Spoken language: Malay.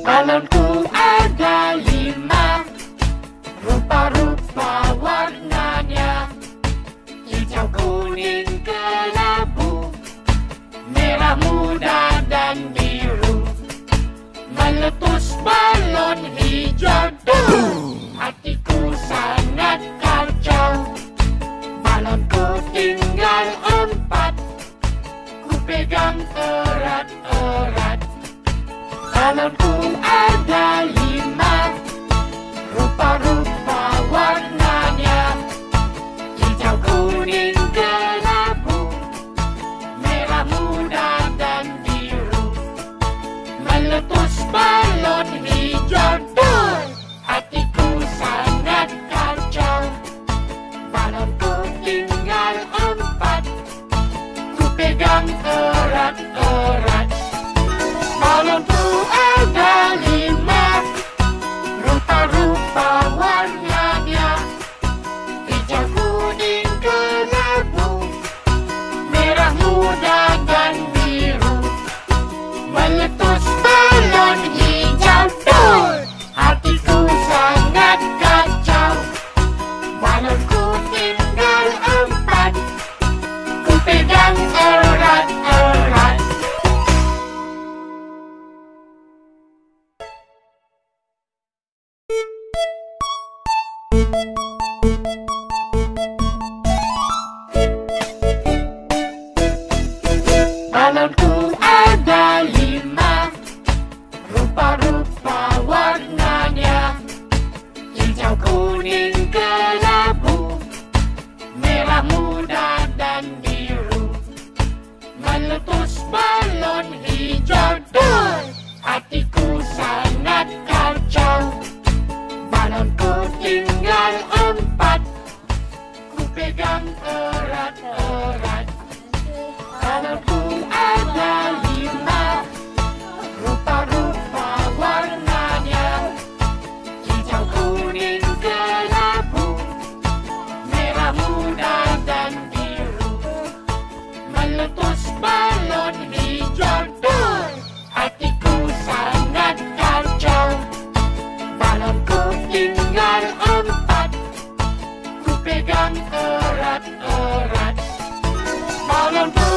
Balonku ada 5, rupa-rupa warnanya, hijau, kuning, kelabu, merah muda dan biru. Meletus balon hijau, hatiku sangat kacau. Balonku tinggal 4, ku pegang erat-erat. Balonku ada 5, rupa-rupa warnanya, hijau, kuning, kelabu, merah muda dan biru. Meletus balon hijau, hatiku sangat kacau. Balonku tinggal 4, ku pegang erat-erat. Balonku ada 5, rupa-rupa warnanya, hijau, kuning, kelabu, merah muda dan biru. Meletus balon hijau, hatiku sangat kacau. Balonku tinggal 4, ku pegang erat-erat. Balonku ada 5, rupa-rupa warnanya, hijau, kuning, kelabu, merah muda dan biru. Meletus balon hijau, hatiku sangat kacau. Balonku tinggal 4, ku pegang erat-erat. Balonku ada 5, rupa-rupa warnanya, hijau, kuning, kelabu, merah muda dan biru. Meletus balon hijau, hatiku sangat kacau. Balonku tinggal 4, ku pegang erat-erat. Balonku